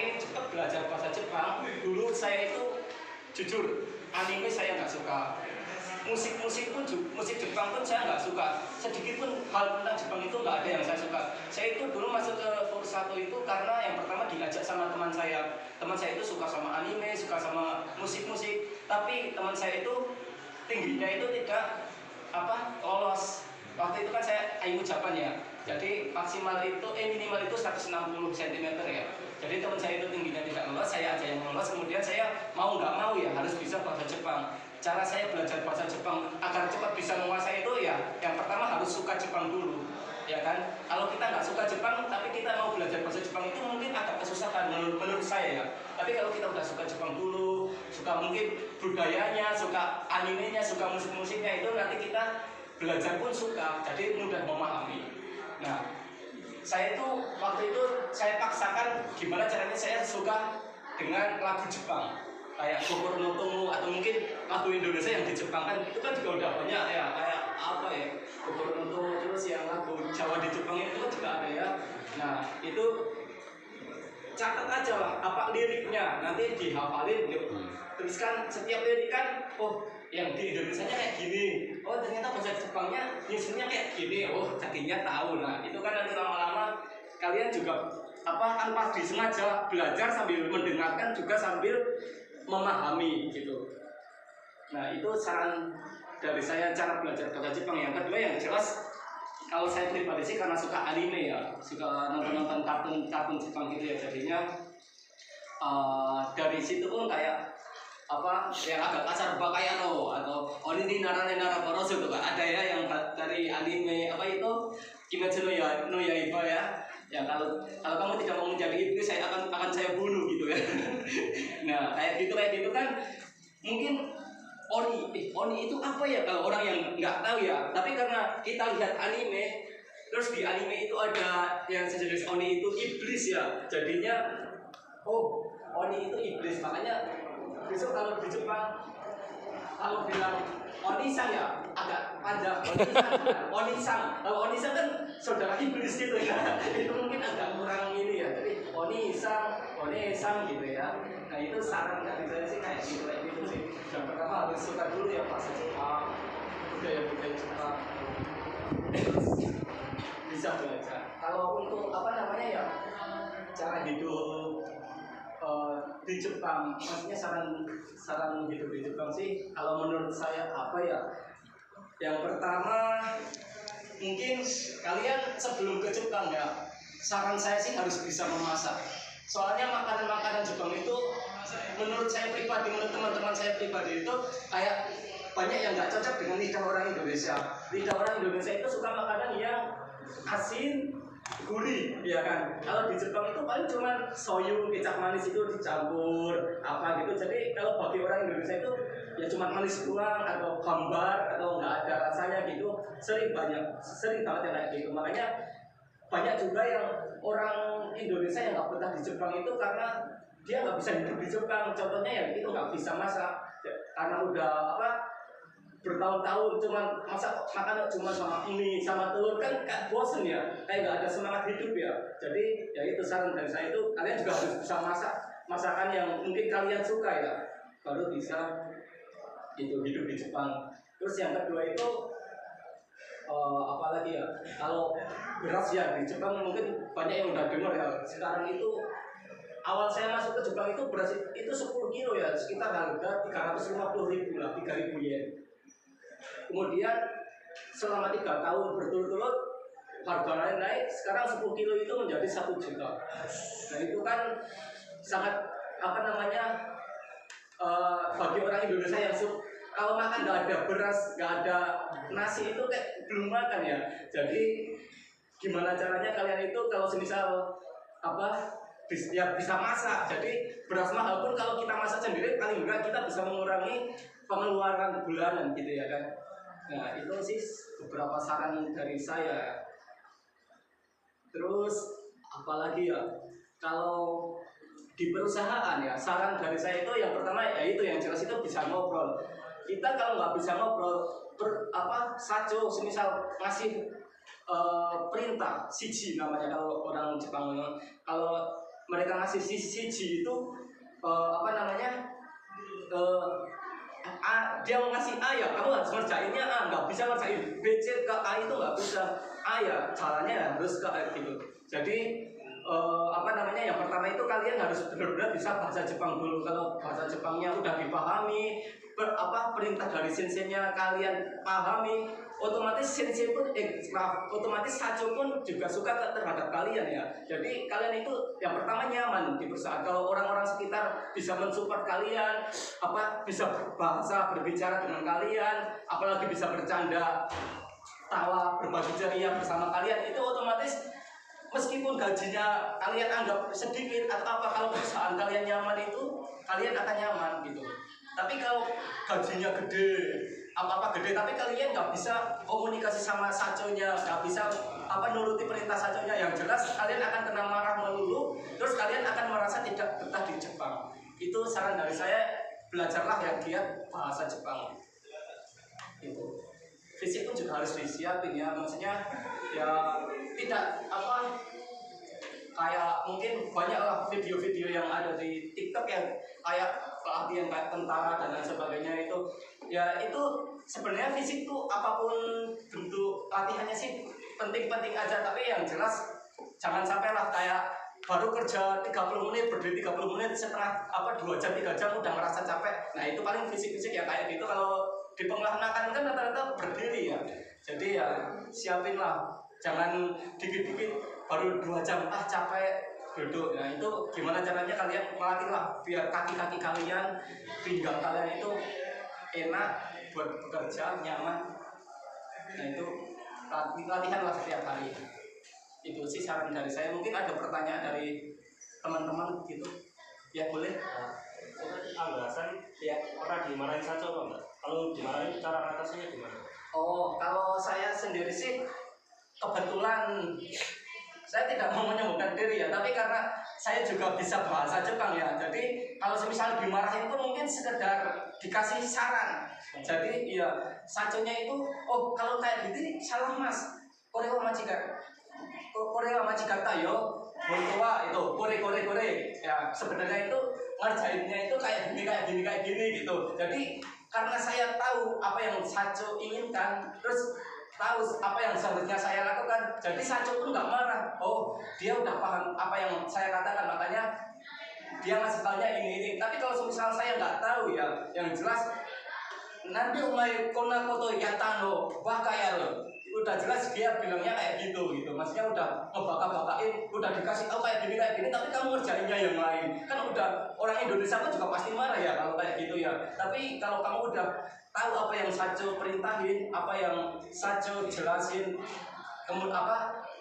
pengen cepat belajar bahasa Jepang, dulu saya itu jujur anime saya nggak suka, musik-musik pun musik Jepang pun saya nggak suka, sedikit pun hal tentang Jepang itu nggak ada yang saya suka. Saya itu dulu masuk ke Fursatu itu karena yang pertama diajak sama teman saya itu suka sama anime, suka sama musik-musik, tapi teman saya itu tingginya itu tidak lolos. Waktu itu kan saya Aimu Japan ya, jadi maksimal itu minimal itu 160 cm ya. Jadi teman saya itu tingginya tidak lolos, saya aja yang lolos. Kemudian saya mau nggak mau ya harus bisa bahasa Jepang. Cara saya belajar bahasa Jepang agar cepat bisa menguasai itu ya, yang pertama harus suka Jepang dulu, ya kan? Kalau kita nggak suka Jepang, tapi kita mau belajar bahasa Jepang itu mungkin agak kesusahan menurut saya ya. Tapi kalau kita udah suka Jepang dulu, suka mungkin budayanya, suka animenya, suka musik-musiknya, itu nanti kita belajar pun suka, jadi mudah memahami. Nah, saya itu waktu itu saya paksakan gimana caranya saya suka dengan lagu Jepang, kayak Kokoro no Tomo atau mungkin lagu Indonesia yang di Jepang kan itu kan juga udah banyak ya, kayak Kokoro no Tomo, terus yang lagu Jawa di Jepang itu kan juga ada ya. Nah, itu catat aja lah apa liriknya, nanti dihafalin yuk. Terus kan setiap lirik kan, oh yang di Indonesia nya kayak gini, oh ternyata bahasa Jepangnya nyusunnya kayak gini, oh jadinya tahu. Nah itu kan nanti lama-lama kalian juga tanpa disengaja belajar sambil mendengarkan juga sambil memahami gitu. Nah itu saran dari saya cara belajar bahasa Jepang. Yang kedua yang jelas, kalau saya pribadi sih karena suka anime ya, suka nonton kartun Jepang gitu ya, jadinya dari situ pun kayak yang agak kasar Bakayano atau Oni ni narane nara Boruto tuh ada ya, yang dari anime itu Kimetsu no Yaiba ya. Ya kalau kamu tidak mau menjadi iblis, saya akan saya bunuh gitu ya. Nah kayak gitu kan mungkin Oni itu apa ya kalau orang yang nggak tahu ya. Tapi karena kita lihat anime, terus di anime itu ada yang sejenis Oni itu iblis ya, jadinya oh Oni itu iblis. Makanya besok kalau di Jepang kalau bilang Oni-san ya agak panjang, Oni-san. Kalau Oni-san kan saudara iblis gitu ya. Itu mungkin agak kurang ini ya. Jadi Oni-san gitu ya. Nah itu saran dari saya sih kayak gitu sih. Yang pertama harus suka dulu ya bahasa Jepang, budaya Jepang. Bisa belajar. Kalau untuk ya cara hidup di Jepang, maksudnya saran hidup di Jepang sih, kalau menurut saya yang pertama mungkin kalian sebelum ke Jepang ya, saran saya sih harus bisa memasak. Soalnya makanan Jepang itu menurut saya pribadi, menurut teman-teman saya pribadi itu kayak banyak yang nggak cocok dengan lidah orang Indonesia. Lidah orang Indonesia itu suka makanan yang asin, gurih, ya kan? Kalau di Jepang itu paling cuma soyu, kecap manis itu dicampur gitu. Jadi kalau bagi orang Indonesia itu ya cuma manis doang atau hambar atau nggak ada rasanya gitu. Sering banget yang kayak gitu. Makanya banyak juga yang orang Indonesia yang nggak betah di Jepang itu karena dia nggak bisa hidup di Jepang. Contohnya ya itu nggak bisa masak karena udah bertahun-tahun cuma masak makan cuma sama mie sama telur kan bosen ya, kayak nggak ada semangat hidup ya. Jadi ya itu saran dari saya, itu kalian juga harus bisa masak masakan yang mungkin kalian suka ya, baru bisa itu hidup di Jepang. Terus yang kedua itu apalagi ya, kalau beras ya di Jepang mungkin banyak yang udah dengar ya, sekarang itu awal saya masuk ke Jepang itu beras itu 10 kilo ya, sekitar harga 350.000 lah, 3.000 yen. Kemudian selama 3 tahun berturut-turut harga naik, sekarang 10 kilo itu menjadi 1 juta. Nah itu kan sangat bagi orang Indonesia yang kalau makan nggak ada beras, nggak ada nasi itu kayak belum makan ya. Jadi gimana caranya kalian itu kalau semisal bisa masak. Jadi beras mahal pun kalau kita masak sendiri paling enggak kita bisa mengurangi pengeluaran bulanan gitu ya kan. Nah itu sih beberapa saran dari saya. Terus apalagi ya, kalau di perusahaan ya, saran dari saya itu yang pertama ya itu yang jelas itu bisa ngobrol. Kita kalau nggak bisa ngobrol sajo semisal ngasih perintah siji namanya kalau orang Jepang, kalau mereka ngasih siji itu apa namanya dia mau ngasih A ya kamu harus ngerjainnya A, nggak bisa ngerjain B C ke A itu nggak bisa. A ya jalannya harus ke A gitu. Jadi apa namanya yang pertama itu kalian harus benar-benar bisa bahasa Jepang dulu. Kalau bahasa Jepangnya udah dipahami, perintah dari senseinya kalian pahami, otomatis sensei pun otomatis sacho pun juga suka terhadap kalian ya. Jadi kalian itu yang pertama nyaman di perusahaan. Kalau orang-orang sekitar bisa mensupport kalian, bisa berbahasa berbicara dengan kalian, apalagi bisa bercanda, tawa, berbagi ceria bersama kalian, itu otomatis meskipun gajinya kalian anggap sedikit atau kalau perusahaan kalian nyaman itu kalian akan nyaman gitu. Tapi kalau gajinya gede, apa gede, tapi kalian nggak bisa komunikasi sama saconya, nggak bisa nuruti perintah saconya, yang jelas kalian akan kena marah melulu, terus kalian akan merasa tidak betah di Jepang. Itu saran dari saya, belajarlah yang giat bahasa Jepang. Itu fisik pun juga harus disiapin ya, maksudnya ya tidak kayak mungkin banyak lah video-video yang ada di TikTok yang kayak pelatihan kayak tentara dan lain sebagainya itu ya, itu sebenarnya fisik tuh apapun bentuk latihannya sih penting-penting aja, tapi yang jelas jangan sampai lah kayak baru kerja 30 menit, berdiri 30 menit, setengah 2 jam 3 jam udah merasa capek. Nah itu paling fisik-fisik ya kayak gitu. Kalau di pengolahan kan rata-rata berdiri ya, jadi ya siapin lah, jangan dikit-dikit baru 2 jam capek duduk. Nah itu gimana caranya kalian melatih lah biar kaki-kaki kalian, pinggang kalian itu enak buat bekerja, nyaman. Nah itu latihan lah setiap hari. Itu sih saran dari saya. Mungkin ada pertanyaan dari teman-teman gitu ya, boleh. Alasan ya pernah dimarahin saja apa enggak? Kalau dimarahin cara atasinya gimana? Kalau saya sendiri sih kebetulan saya tidak mau menyembuhkan diri ya, tapi karena saya juga bisa bahasa Jepang ya, jadi kalau semisal dimarahin pun mungkin sekedar dikasih saran. Jadi ya saconya itu kalau kayak gitu salah mas, koreo machigata yo, bontowa itu kore ya, sebenarnya itu ngerjainnya itu kayak gini gitu. Jadi karena saya tahu apa yang saco inginkan, terus tahu apa yang seharusnya saya lakukan, jadi saco pun nggak marah. Dia udah paham apa yang saya katakan, makanya dia ngasih taunya ini. Tapi kalau misal saya nggak tahu ya, yang jelas nanti umai kona koto yatano bakayaro, udah jelas dia bilangnya kayak gitu, maksudnya udah ngebaka-bakain, udah dikasih tahu kayak gini, tapi kamu ngerjainnya yang lain. Kan udah orang Indonesia pun juga pasti marah ya kalau kayak gitu ya. Tapi kalau kamu udah tahu apa yang saco perintahin, apa yang saco jelasin, kemudian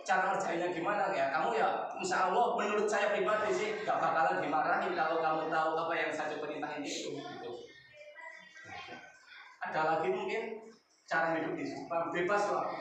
cara ngerjainnya gimana ya, kamu ya insya Allah menurut saya pribadi sih gak bakalan dimarahin kalau kamu tahu apa yang saco perintahin itu gitu. Ada lagi mungkin cara hidup di Jepang bebas lah.